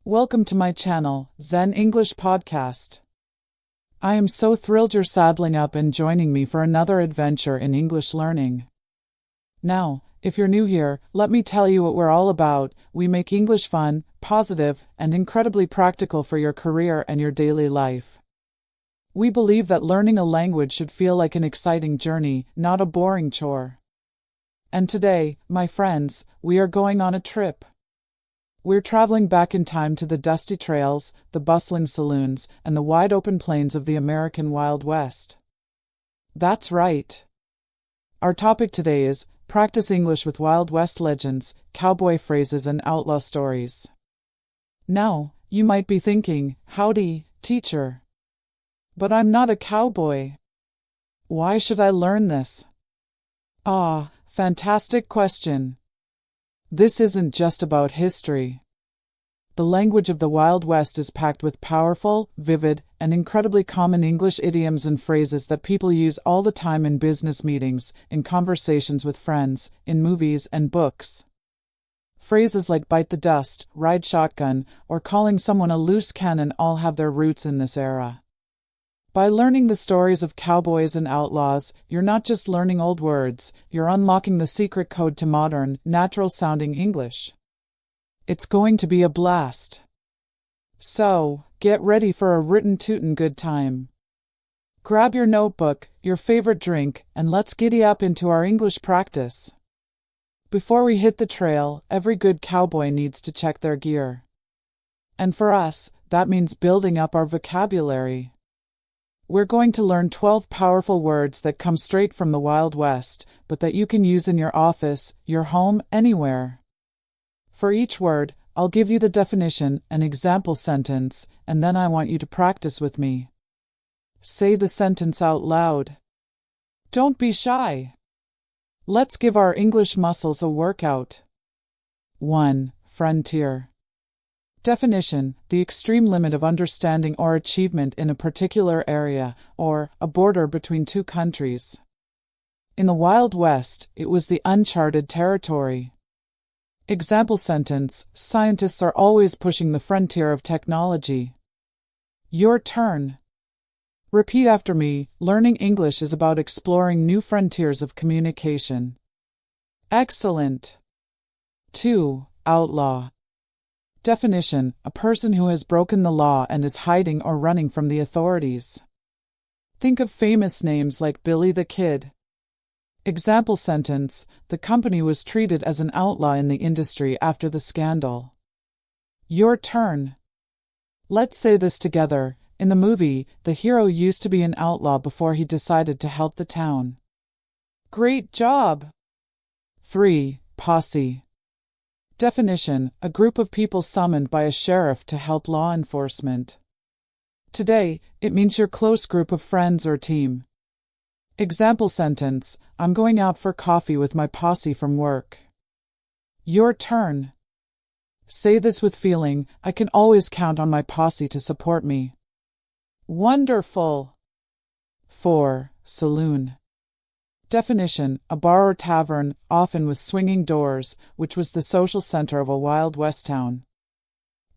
Welcome to my channel, Zen English Podcast. I am so thrilled you're saddling up and joining me for another adventure in English learning. Now, if you're new here, let me tell you what we're all about. We make English fun, positive, and incredibly practical for your career and your daily life. We believe that learning a language should feel like an exciting journey, not a boring chore. And today, my friends, we are going on a trip. We're traveling back in time to the dusty trails, the bustling saloons, and the wide-open plains of the American Wild West. That's right. Our topic today is Practice English with Wild West Legends, Cowboy Phrases and Outlaw Stories. Now, you might be thinking, howdy, teacher. But I'm not a cowboy. Why should I learn this? Fantastic question. This isn't just about history. The language of the Wild West is packed with powerful, vivid, and incredibly common English idioms and phrases that people use all the time in business meetings, in conversations with friends, in movies and books. Phrases like bite the dust, ride shotgun, or calling someone a loose cannon all have their roots in this era. By learning the stories of cowboys and outlaws, you're not just learning old words, you're unlocking the secret code to modern, natural-sounding English. It's going to be a blast. So, get ready for a written tootin' good time. Grab your notebook, your favorite drink, and let's giddy up into our English practice. Before we hit the trail, every good cowboy needs to check their gear. And for us, that means building up our vocabulary. We're going to learn 12 powerful words that come straight from the Wild West, but that you can use in your office, your home, anywhere. For each word, I'll give you the definition, an example sentence, and then I want you to practice with me. Say the sentence out loud. Don't be shy. Let's give our English muscles a workout. 1. Frontier. Definition: the extreme limit of understanding or achievement in a particular area, or a border between two countries. In the Wild West, it was the uncharted territory. Example sentence: scientists are always pushing the frontier of technology. Your turn. Repeat after me. Learning English is about exploring new frontiers of communication. Excellent. 2. Outlaw. Definition: a person who has broken the law and is hiding or running from the authorities. Think of famous names like Billy the Kid. Example sentence: the company was treated as an outlaw in the industry after the scandal. Your turn. Let's say this together. In the movie, the hero used to be an outlaw before he decided to help the town. Great job! 3. Posse. Definition: a group of people summoned by a sheriff to help law enforcement. Today, it means your close group of friends or team. Example sentence: I'm going out for coffee with my posse from work. Your turn. Say this with feeling: I can always count on my posse to support me. Wonderful. 4. Saloon. Definition: a bar or tavern, often with swinging doors, which was the social center of a Wild West town.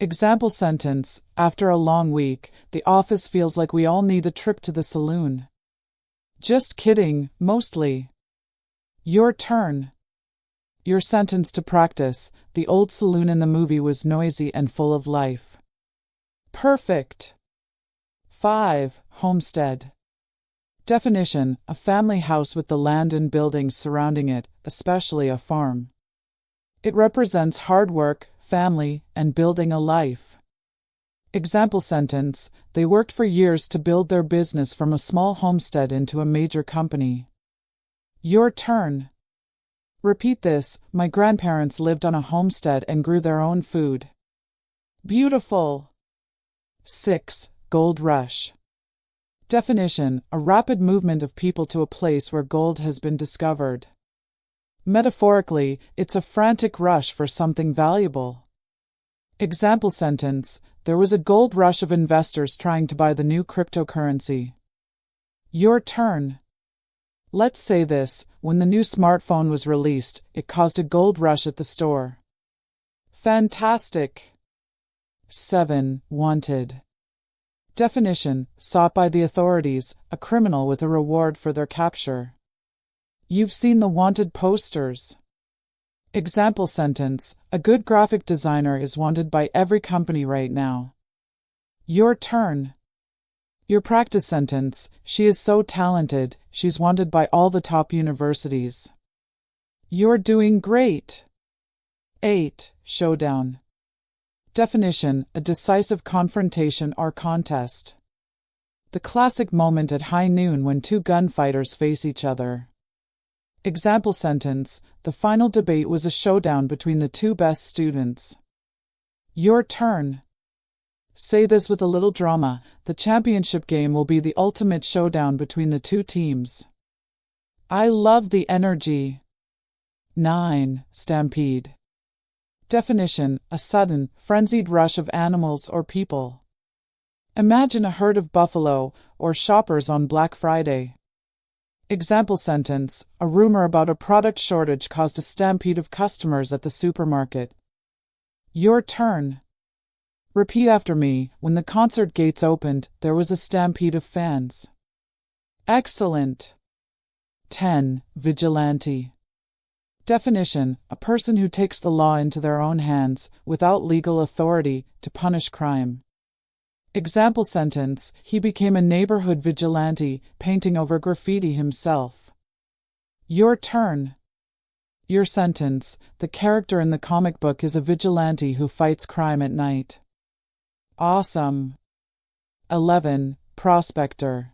Example sentence: after a long week, the office feels like we all need a trip to the saloon. Just kidding, mostly. Your turn. Your sentence to practice: the old saloon in the movie was noisy and full of life. Perfect. 5. Homestead. Definition: a family house with the land and buildings surrounding it, especially a farm. It represents hard work, family, and building a life. Example sentence: they worked for years to build their business from a small homestead into a major company. Your turn. Repeat this: my grandparents lived on a homestead and grew their own food. Beautiful. 6. Gold rush. Definition: a rapid movement of people to a place where gold has been discovered. Metaphorically, it's a frantic rush for something valuable. Example sentence: there was a gold rush of investors trying to buy the new cryptocurrency. Your turn. Let's say this: when the new smartphone was released, it caused a gold rush at the store. Fantastic. 7. Wanted. Definition: sought by the authorities, a criminal with a reward for their capture. You've seen the wanted posters. Example sentence: a good graphic designer is wanted by every company right now. Your turn. Your practice sentence: she is so talented, she's wanted by all the top universities. You're doing great. 8. Showdown. Definition: a decisive confrontation or contest. The classic moment at high noon when two gunfighters face each other. Example sentence: the final debate was a showdown between the two best students. Your turn. Say this with a little drama: the championship game will be the ultimate showdown between the two teams. I love the energy. 9. Stampede. Definition: a sudden, frenzied rush of animals or people. Imagine a herd of buffalo or shoppers on Black Friday. Example sentence: a rumor about a product shortage caused a stampede of customers at the supermarket. Your turn. Repeat after me: when the concert gates opened, there was a stampede of fans. Excellent. 10. Vigilante. Definition: a person who takes the law into their own hands, without legal authority, to punish crime. Example sentence: he became a neighborhood vigilante, painting over graffiti himself. Your turn. Your sentence: the character in the comic book is a vigilante who fights crime at night. Awesome. 11. Prospector.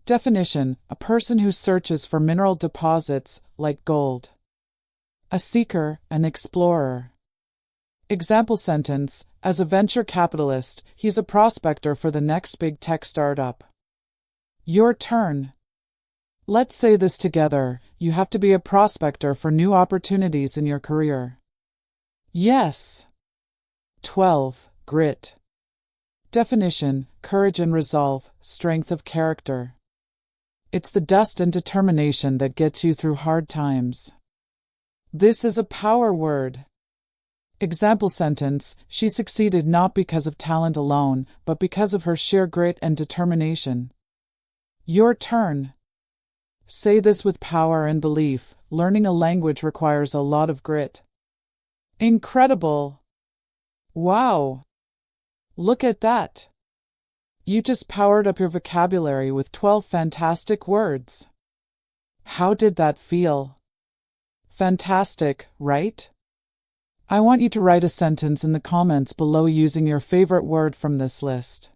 Definition: a person who searches for mineral deposits, like gold. A seeker, an explorer. Example sentence: as a venture capitalist, he's a prospector for the next big tech startup. Your turn. Let's say this together: you have to be a prospector for new opportunities in your career. Yes. 12. Grit. Definition: courage and resolve, strength of character. It's the dust and determination that gets you through hard times. This is a power word. Example sentence: she succeeded not because of talent alone, but because of her sheer grit and determination. Your turn. Say this with power and belief: learning a language requires a lot of grit. Incredible. Wow. Look at that. You just powered up your vocabulary with 12 fantastic words. How did that feel? Fantastic, right? I want you to write a sentence in the comments below using your favorite word from this list.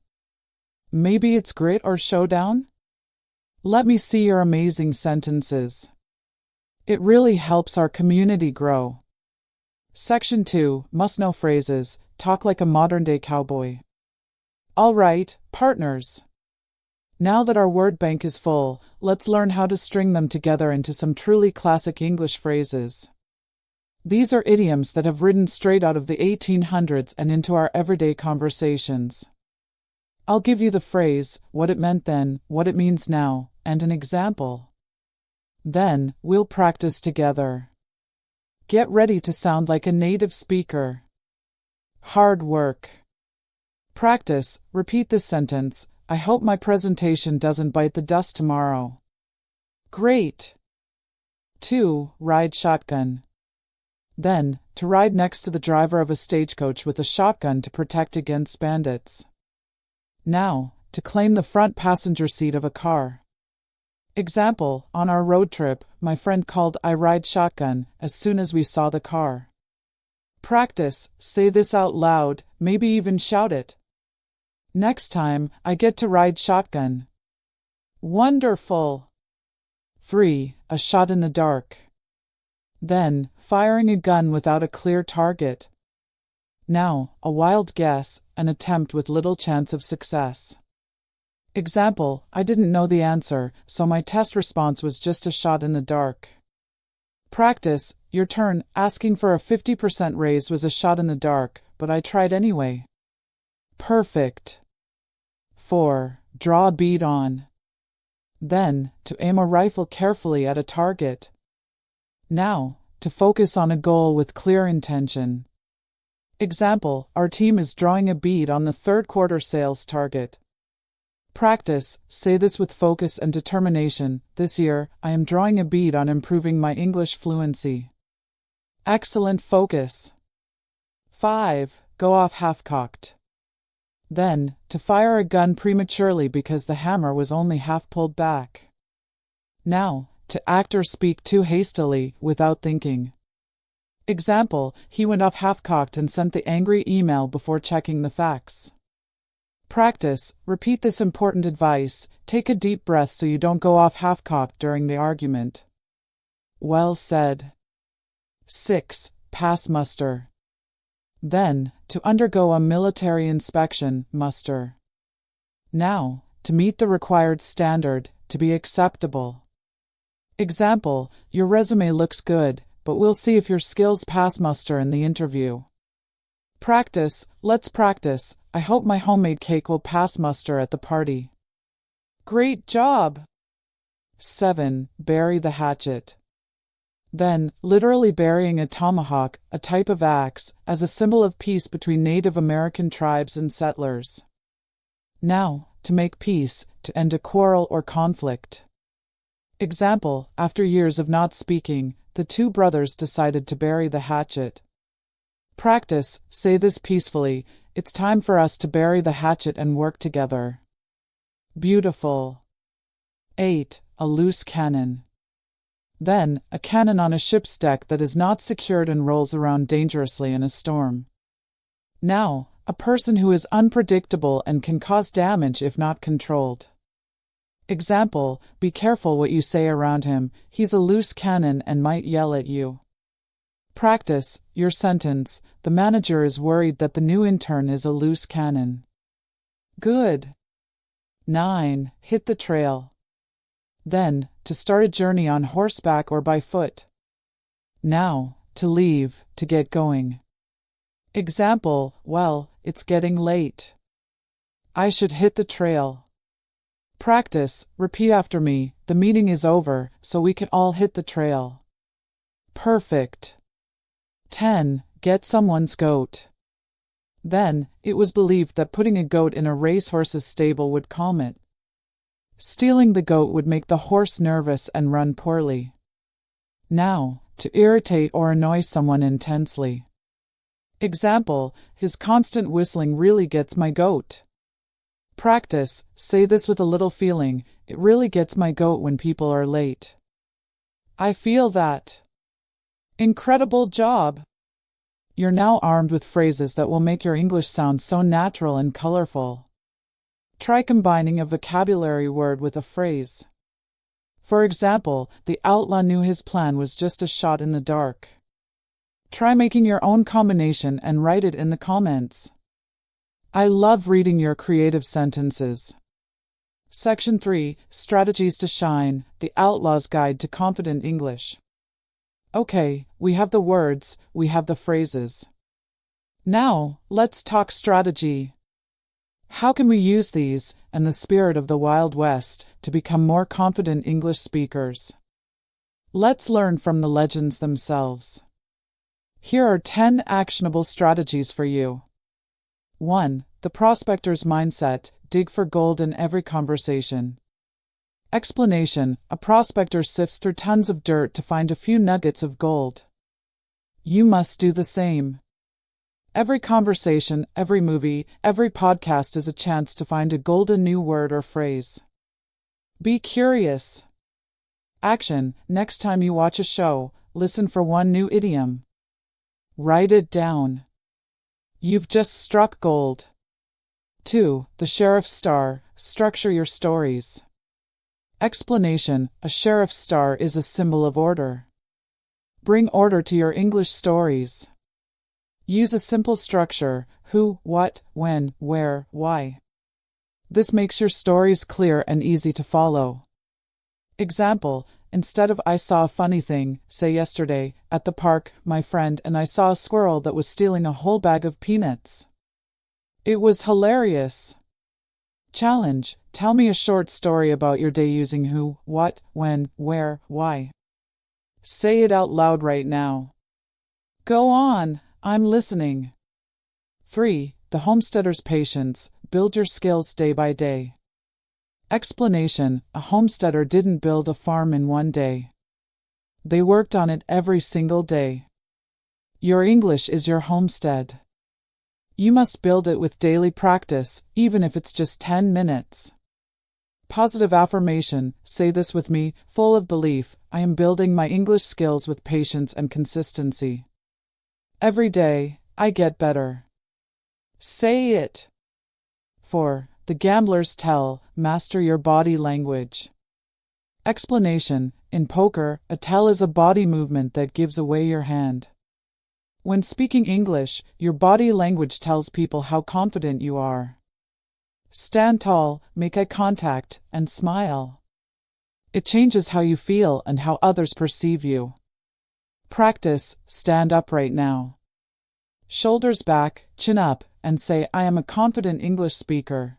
Maybe it's grit or showdown? Let me see your amazing sentences. It really helps our community grow. Section 2, Must-Know Phrases. Talk like a modern-day cowboy. All right, partners. Now that our word bank is full, let's learn how to string them together into some truly classic English phrases. These are idioms that have ridden straight out of the 1800s and into our everyday conversations. I'll give you the phrase, what it meant then, what it means now, and an example. Then, we'll practice together. Get ready to sound like a native speaker. Hard work. Practice. Repeat this sentence: I hope my presentation doesn't bite the dust tomorrow. Great. 2. Ride shotgun. Then, to ride next to the driver of a stagecoach with a shotgun to protect against bandits. Now, to claim the front passenger seat of a car. Example: on our road trip, my friend called "I ride shotgun" as soon as we saw the car. Practice. Say this out loud, maybe even shout it. Next time, I get to ride shotgun. Wonderful. 3. A shot in the dark. Then, firing a gun without a clear target. Now, a wild guess, an attempt with little chance of success. Example: I didn't know the answer, so my test response was just a shot in the dark. Practice. Your turn. Asking for a 50% raise was a shot in the dark, but I tried anyway. Perfect. 4. Draw a bead on. Then, to aim a rifle carefully at a target. Now, to focus on a goal with clear intention. Example, our team is drawing a bead on the third quarter sales target. Practice, say this with focus and determination. This year, I am drawing a bead on improving my English fluency. Excellent focus. 5. Go off half-cocked. Then, to fire a gun prematurely because the hammer was only half pulled back. Now, to act or speak too hastily, without thinking. Example, he went off half-cocked and sent the angry email before checking the facts. Practice, repeat this important advice. Take a deep breath so you don't go off half-cocked during the argument. Well said. 6. Pass muster. Then, to undergo a military inspection, muster. Now, to meet the required standard, to be acceptable. Example, your resume looks good, but we'll see if your skills pass muster in the interview. Practice, let's practice. I hope my homemade cake will pass muster at the party. Great job! 7. Bury the hatchet. Then, literally burying a tomahawk, a type of axe, as a symbol of peace between Native American tribes and settlers. Now, to make peace, to end a quarrel or conflict. Example, after years of not speaking, the two brothers decided to bury the hatchet. Practice, say this peacefully. It's time for us to bury the hatchet and work together. Beautiful. 8. A loose cannon. Then, a cannon on a ship's deck that is not secured and rolls around dangerously in a storm. Now, a person who is unpredictable and can cause damage if not controlled. Example, be careful what you say around him. He's a loose cannon and might yell at you. Practice, your sentence. The manager is worried that the new intern is a loose cannon. Good. 9. Hit the trail. Then, to start a journey on horseback or by foot. Now, to leave, to get going. Example, well, it's getting late. I should hit the trail. Practice, repeat after me. The meeting is over, so we can all hit the trail. Perfect. 10. Get someone's goat. Then, it was believed that putting a goat in a racehorse's stable would calm it. Stealing the goat would make the horse nervous and run poorly. Now, to irritate or annoy someone intensely. Example, his constant whistling really gets my goat. Practice, say this with a little feeling. It really gets my goat when people are late. I feel that. Incredible job! You're now armed with phrases that will make your English sound so natural and colorful. Try combining a vocabulary word with a phrase. For example, the outlaw knew his plan was just a shot in the dark. Try making your own combination and write it in the comments. I love reading your creative sentences. Section 3, Strategies to Shine, the Outlaw's Guide to Confident English. Okay, we have the words, we have the phrases. Now, let's talk strategy. How can we use these, and the spirit of the Wild West, to become more confident English speakers? Let's learn from the legends themselves. Here are 10 actionable strategies for you. 1. The prospector's mindset, dig for gold in every conversation. Explanation, a prospector sifts through tons of dirt to find a few nuggets of gold. You must do the same. Every conversation, every movie, every podcast is a chance to find a golden new word or phrase. Be curious. Action, next time you watch a show, listen for one new idiom. Write it down. You've just struck gold. 2. The sheriff's star, structure your stories. Explanation, a sheriff's star is a symbol of order. Bring order to your English stories. Use a simple structure, who, what, when, where, why. This makes your stories clear and easy to follow. Example, instead of I saw a funny thing, say yesterday, at the park, my friend and I saw a squirrel that was stealing a whole bag of peanuts. It was hilarious. Challenge, tell me a short story about your day using who, what, when, where, why. Say it out loud right now. Go on, I'm listening. 3. The homesteader's patience. Build your skills day by day. Explanation: a homesteader didn't build a farm in one day. They worked on it every single day. Your English is your homestead. You must build it with daily practice, even if it's just 10 minutes. Positive affirmation: say this with me, full of belief. I am building my English skills with patience and consistency. Every day, I get better. Say it. 4. The gambler's tell. Master your body language. Explanation: in poker, a tell is a body movement that gives away your hand. When speaking English, your body language tells people how confident you are. Stand tall, make eye contact, and smile. It changes how you feel and how others perceive you. Practice, stand upright now. Shoulders back, chin up, and say, I am a confident English speaker.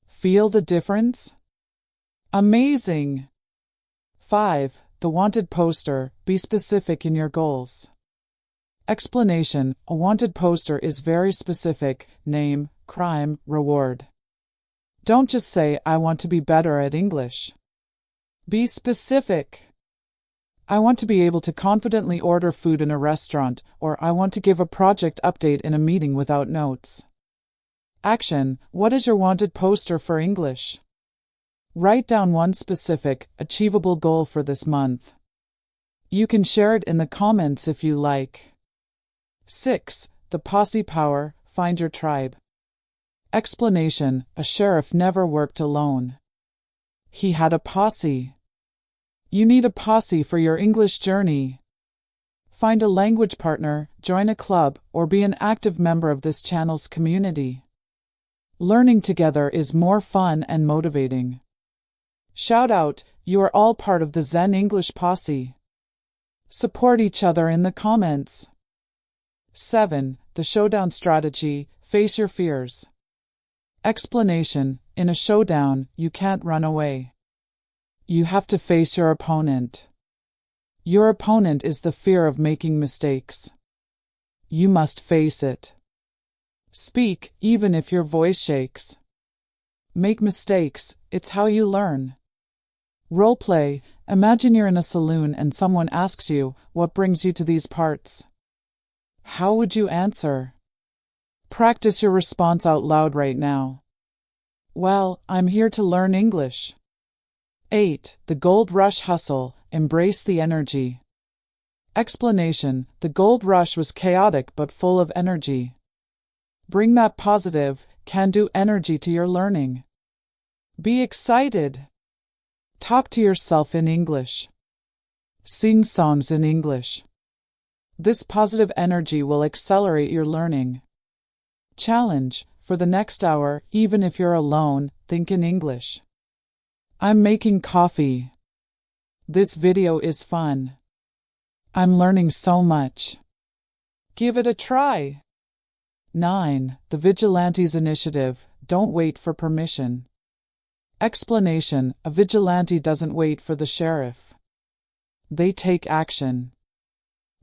Feel the difference? Amazing! 5. The wanted poster. Be specific in your goals. Explanation: a wanted poster is very specific: name, crime, reward. Don't just say, I want to be better at English. Be specific. I want to be able to confidently order food in a restaurant, or I want to give a project update in a meeting without notes. Action: what is your wanted poster for English? Write down one specific, achievable goal for this month. You can share it in the comments if you like. 6. The posse power. Find your tribe. Explanation: a sheriff never worked alone. He had a posse. You need a posse for your English journey. Find a language partner, join a club, or be an active member of this channel's community. Learning together is more fun and motivating. Shout out, you are all part of the Zen English posse. Support each other in the comments. 7. The showdown strategy. Face your fears. Explanation: in a showdown, you can't run away. You have to face your opponent. Your opponent is the fear of making mistakes. You must face it. Speak, even if your voice shakes. Make mistakes, it's how you learn. Roleplay: imagine you're in a saloon and someone asks you, what brings you to these parts? How would you answer? Practice your response out loud right now. Well, I'm here to learn English. 8. The gold rush hustle. Embrace the energy. Explanation: the gold rush was chaotic but full of energy. Bring that positive, can-do energy to your learning. Be excited. Talk to yourself in English. Sing songs in English. This positive energy will accelerate your learning. Challenge: for the next hour, even if you're alone, think in English. I'm making coffee. This video is fun. I'm learning so much. Give it a try. 9. The Vigilante's initiative. Don't wait for permission. Explanation: a vigilante doesn't wait for the sheriff. They take action.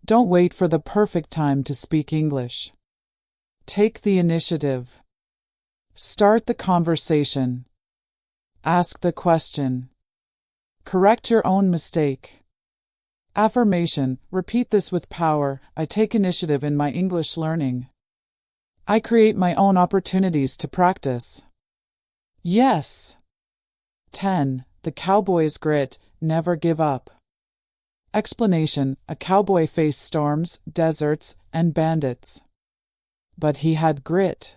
Don't wait for the perfect time to speak English. Take the initiative. Start the conversation. Ask the question. Correct your own mistake. Affirmation: repeat this with power. I take initiative in my English learning. I create my own opportunities to practice. Yes. 10. The cowboy's grit. Never give up. Explanation: a cowboy faced storms, deserts, and bandits. But he had grit.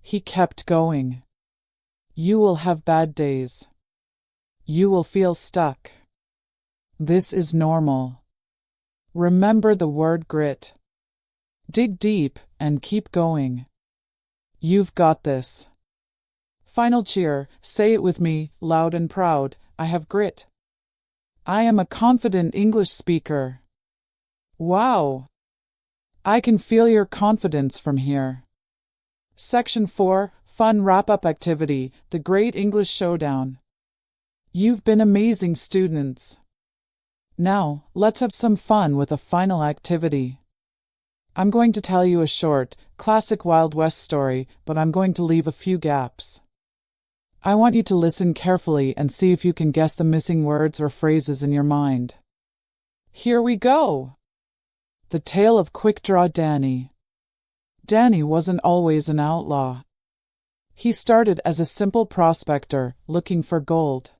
He kept going. You will have bad days. You will feel stuck. This is normal. Remember the word grit. Dig deep and keep going. You've got this. Final cheer. Say it with me, loud and proud. I have grit. I am a confident English speaker. Wow! I can feel your confidence from here. Section 4. Fun wrap-up activity. The Great English Showdown. You've been amazing students. Now, let's have some fun with a final activity. I'm going to tell you a short, classic Wild West story, but I'm going to leave a few gaps. I want you to listen carefully and see if you can guess the missing words or phrases in your mind. Here we go! The Tale of Quick Draw Danny. Danny wasn't always an outlaw. He started as a simple prospector, looking for gold.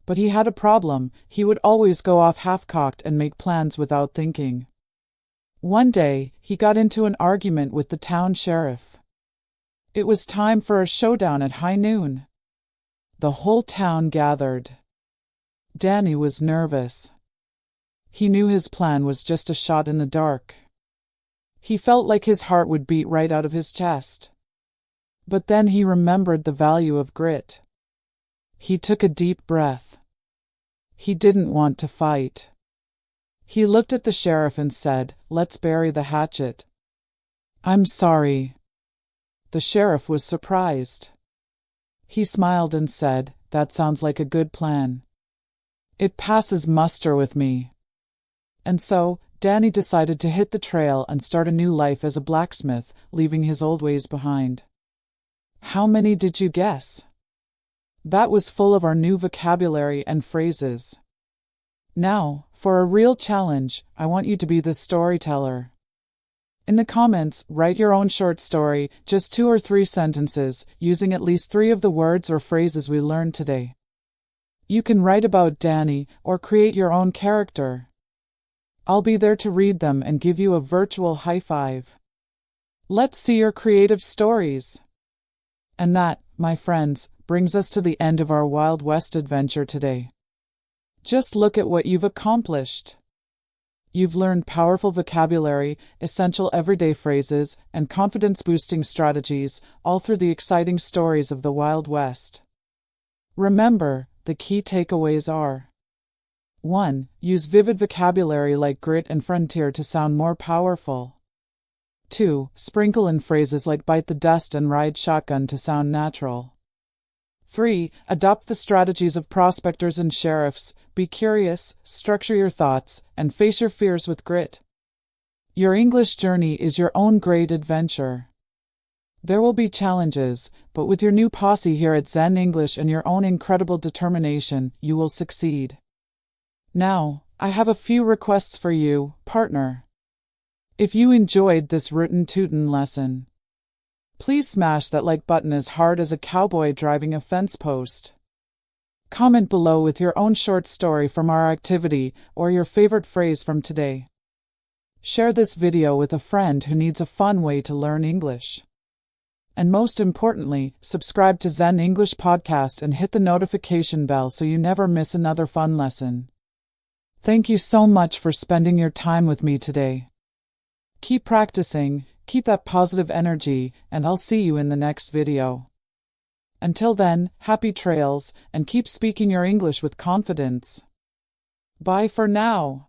But he had a problem. He would always go off half-cocked and make plans without thinking. One day, he got into an argument with the town sheriff. It was time for a showdown at high noon. The whole town gathered. Danny was nervous. He knew his plan was just a shot in the dark. He felt like his heart would beat right out of his chest. But then he remembered the value of grit. He took a deep breath. He didn't want to fight. He looked at the sheriff and said, "Let's bury the hatchet." "I'm sorry." The sheriff was surprised. He smiled and said, "That sounds like a good plan. It passes muster with me." And so, Danny decided to hit the trail and start a new life as a blacksmith, leaving his old ways behind. How many did you guess? That was full of our new vocabulary and phrases. Now, for a real challenge, I want you to be the storyteller. In the comments, write your own short story, just 2 or 3 sentences, using at least 3 of the words or phrases we learned today. You can write about Danny or create your own character. I'll be there to read them and give you a virtual high five. Let's see your creative stories. And that, my friends, brings us to the end of our Wild West adventure today. Just look at what you've accomplished. You've learned powerful vocabulary, essential everyday phrases, and confidence-boosting strategies, all through the exciting stories of the Wild West. Remember, the key takeaways are: 1. Use vivid vocabulary like grit and frontier to sound more powerful. 2. Sprinkle in phrases like bite the dust and ride shotgun to sound natural. 3. Adopt the strategies of prospectors and sheriffs. Be curious, structure your thoughts, and face your fears with grit. Your English journey is your own great adventure. There will be challenges, but with your new posse here at Zen English and your own incredible determination, you will succeed. Now, I have a few requests for you, partner. If you enjoyed this rootin' tootin' lesson, please smash that like button as hard as a cowboy driving a fence post. Comment below with your own short story from our activity or your favorite phrase from today. Share this video with a friend who needs a fun way to learn English. And most importantly, subscribe to Zen English Podcast and hit the notification bell so you never miss another fun lesson. Thank you so much for spending your time with me today. Keep practicing, keep that positive energy, and I'll see you in the next video. Until then, happy trails, and keep speaking your English with confidence. Bye for now.